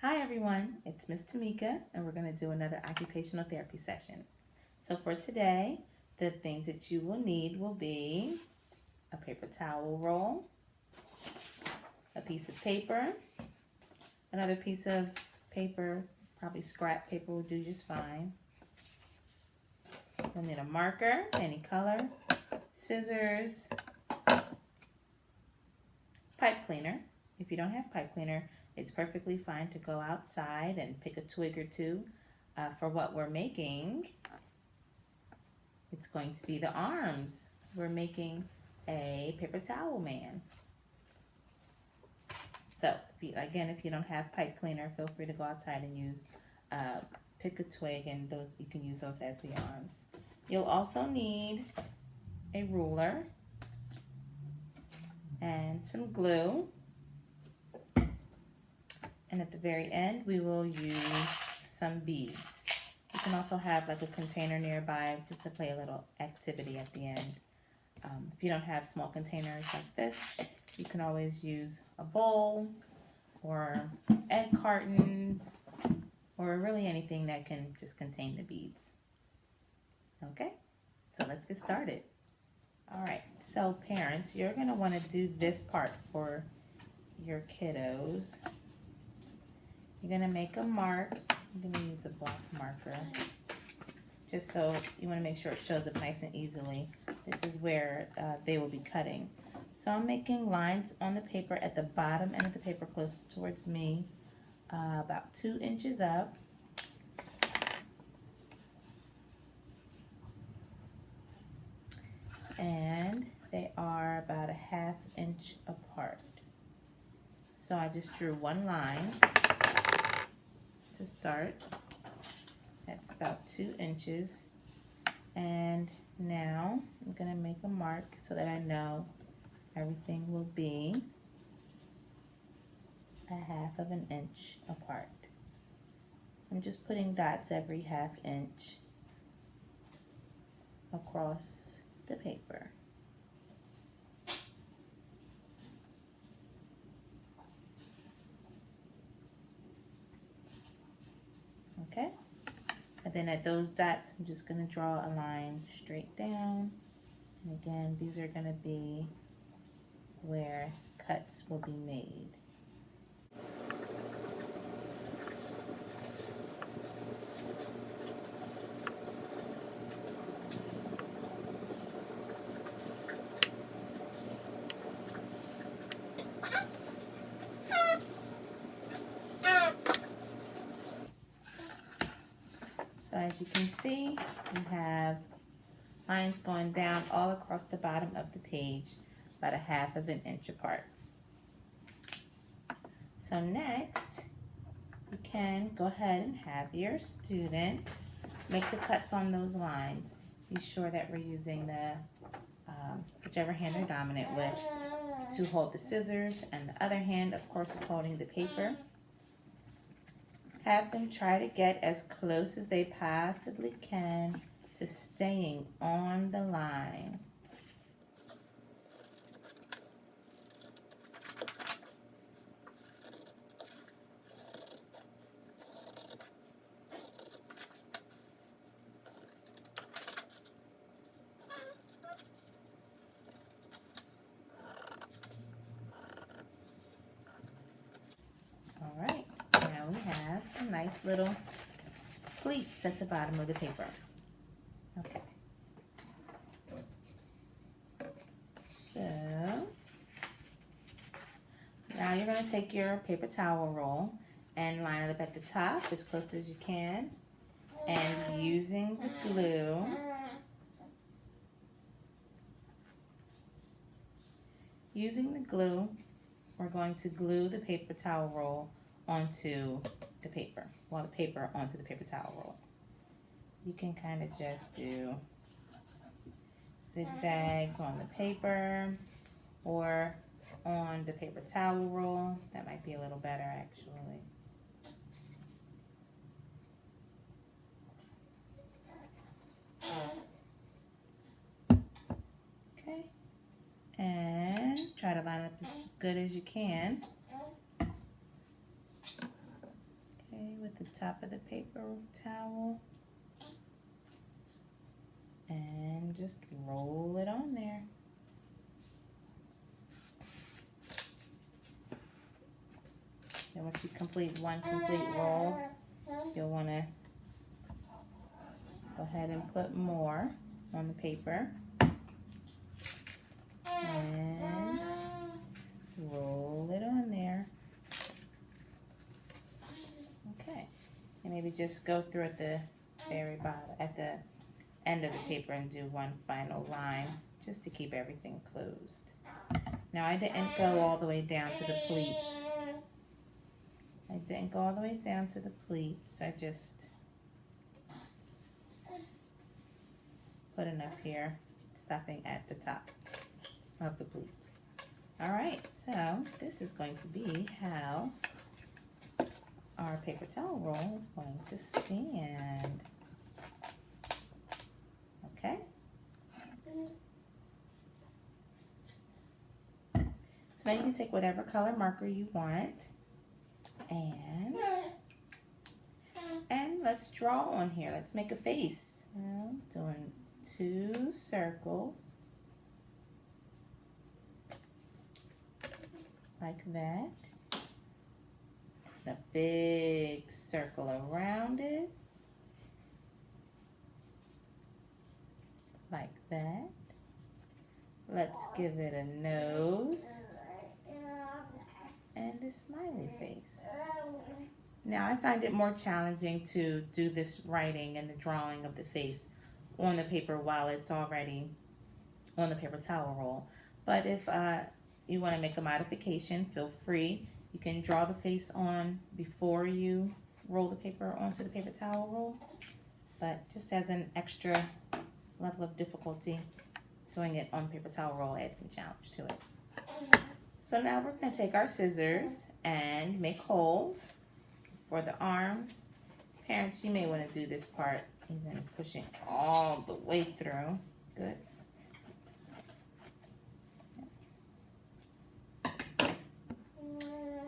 Hi everyone, it's Miss Tamika and we're going to do another occupational therapy session. So for today, the things that you will need will be a paper towel roll, a piece of paper, another piece of paper, probably scrap paper will do just fine. You'll need a marker, any color, scissors, pipe cleaner. If you don't have pipe cleaner, it's perfectly fine to go outside and pick a twig or two. For what we're making, it's going to be the arms. We're making a paper towel man. So if you don't have pipe cleaner, feel free to go outside and use, pick a twig, and those you can use those as the arms. You'll also need a ruler and some glue. And at the very end, we will use some beads. You can also have like a container nearby just to play a little activity at the end. If you don't have small containers like this, you can always use a bowl or egg cartons or really anything that can just contain the beads. Okay, so let's get started. All right, so parents, you're gonna wanna do this part for your kiddos. You're gonna make a mark. I'm gonna use a black marker, just so you wanna make sure it shows up nice and easily. This is where they will be cutting. So I'm making lines on the paper at the bottom end of the paper closest towards me, about 2 inches up. And they are about a 1/2 inch apart. So I just drew one line to start. That's about 2 inches. And now I'm gonna make a mark so that I know everything will be a 1/2 inch apart. I'm just putting dots every 1/2 inch across the paper. Okay, and then at those dots, I'm just gonna draw a line straight down. And again, these are gonna be where cuts will be made. So as you can see, you have lines going down all across the bottom of the page, about a 1/2 inch apart. So next, you can go ahead and have your student make the cuts on those lines. Be sure that we're using the whichever hand they're dominant with to hold the scissors, and the other hand, of course, is holding the paper. Have them try to get as close as they possibly can to staying on the line. All right, now we have some nice little pleats at the bottom of the paper. Okay. So now you're going to take your paper towel roll and line it up at the top as close as you can. And using the glue, we're going to glue the paper towel roll onto the paper, the paper onto the paper towel roll. You can kind of just do zigzags on the paper or on the paper towel roll. That might be a little better actually. Okay, and try to line up as good as you can. at the top of the paper towel and just roll it on there. And once you complete one complete roll, you'll want to go ahead and put more on the paper and roll it on there. Okay, and maybe just go through at the very bottom, at the end of the paper, and do one final line just to keep everything closed. Now I didn't go all the way down to the pleats. I didn't go all the way down to the pleats. I just put enough here, stopping at the top of the pleats. All right, so this is going to be how our paper towel roll is going to stand. Okay. So now you can take whatever color marker you want and let's draw on here. Let's make a face. I'm doing 2 circles like that. A big circle around it like that. Let's give it a nose and a smiley face. Now I find it more challenging to do this writing and the drawing of the face on the paper while it's already on the paper towel roll. But if you want to make a modification, feel free. You can draw the face on before you roll the paper onto the paper towel roll. But just as an extra level of difficulty, doing it on paper towel roll adds some challenge to it. So now we're going to take our scissors and make holes for the arms. Parents, you may want to do this part even pushing all the way through. Good.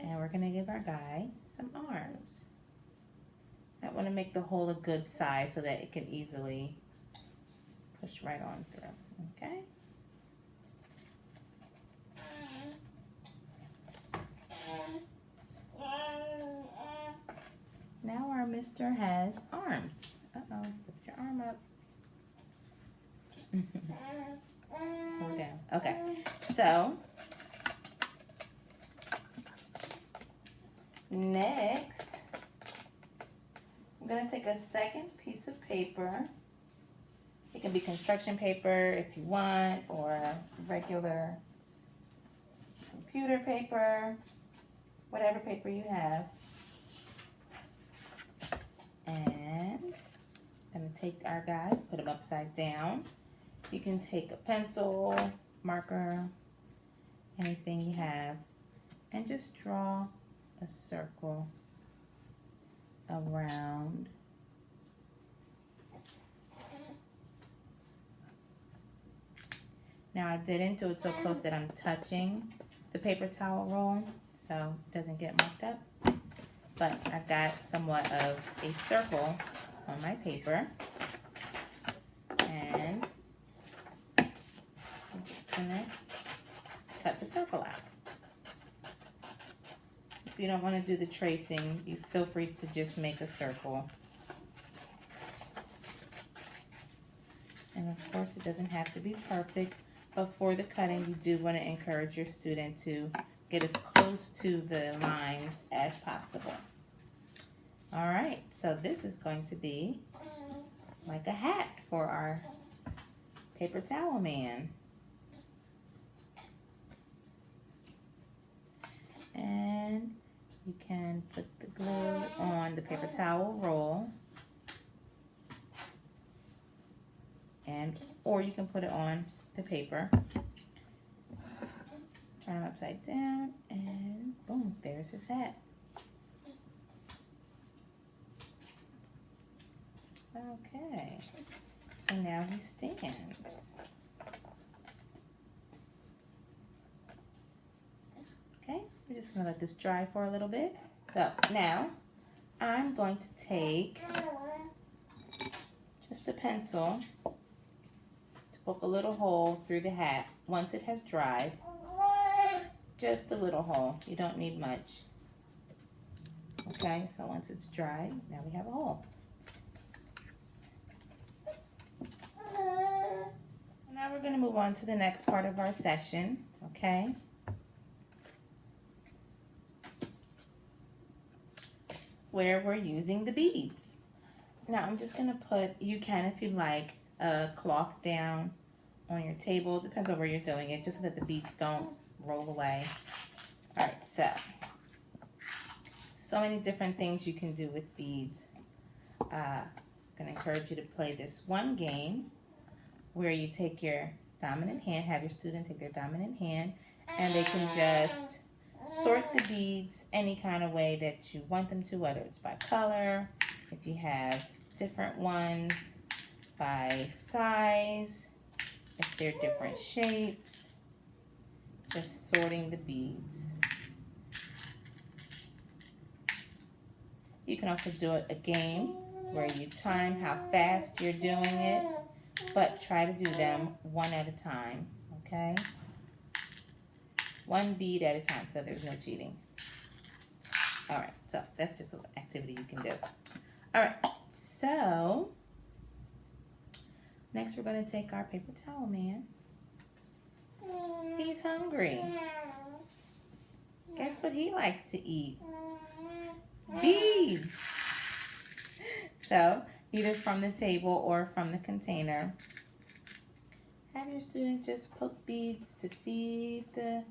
And we're going to give our guy some arms. I want to make the hole a good size so that it can easily push right on through. Okay? Now our mister has arms. Uh-oh, lift your arm up. Hold down. Okay, so next, I'm going to take a second piece of paper. It can be construction paper if you want, or regular computer paper, whatever paper you have. And I'm going to take our guy, put him upside down. You can take a pencil, marker, anything you have, and just draw a circle around Now I didn't do it so close that I'm touching the paper towel roll, so it doesn't get marked up. But I've got somewhat of a circle on my paper. And I'm just gonna cut the circle out. If you don't want to do the tracing, you feel free to just make a circle. And of course it doesn't have to be perfect, but for the cutting you do want to encourage your student to get as close to the lines as possible. Alright, so this is going to be like a hat for our paper towel man. And you can put the glue on the paper towel roll, and or you can put it on the paper. Turn it upside down, and boom, there's his hat. Okay, so now he stands. Okay, we're just gonna let this dry for a little bit. So now I'm going to take just a pencil to poke a little hole through the hat once it has dried. Just a little hole. You don't need much. Okay, so once it's dried, now we have a hole. Now we're going to move on to the next part of our session, okay? Where we're using the beads. Now I'm just going to put, you can if you like, a cloth down on your table. Depends on where you're doing it, just so that the beads don't roll away. All right, so many different things you can do with beads. I'm going to encourage you to play this one game where you take your dominant hand, have your student take their dominant hand, and they can just sort the beads any kind of way that you want them to, whether it's by color, if you have different ones, by size, if they're different shapes, just sorting the beads. You can also do a game where you time how fast you're doing it, but try to do them one at a time, okay? One bead at a time, so there's no cheating. All right, so that's just an activity you can do. All right, so next we're going to take our paper towel man. He's hungry. Guess what he likes to eat? Beads. So either from the table or from the container, have your student just poke beads to feed the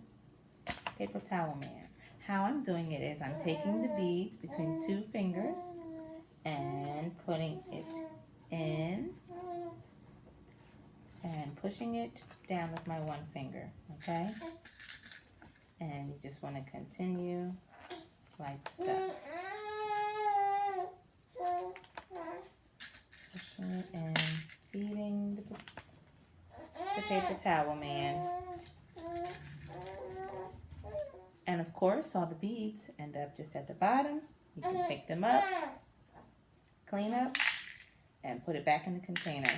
paper towel man. How I'm doing it is I'm taking the beads between two fingers and putting it in and pushing it down with my one finger, okay? And you just want to continue like so. Pushing it and feeding the paper towel man. And of course, all the beads end up just at the bottom. You can pick them up, clean up, and put it back in the container.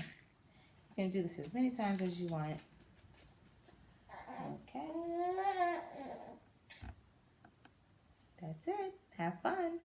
You can do this as many times as you want. Okay. That's it. Have fun.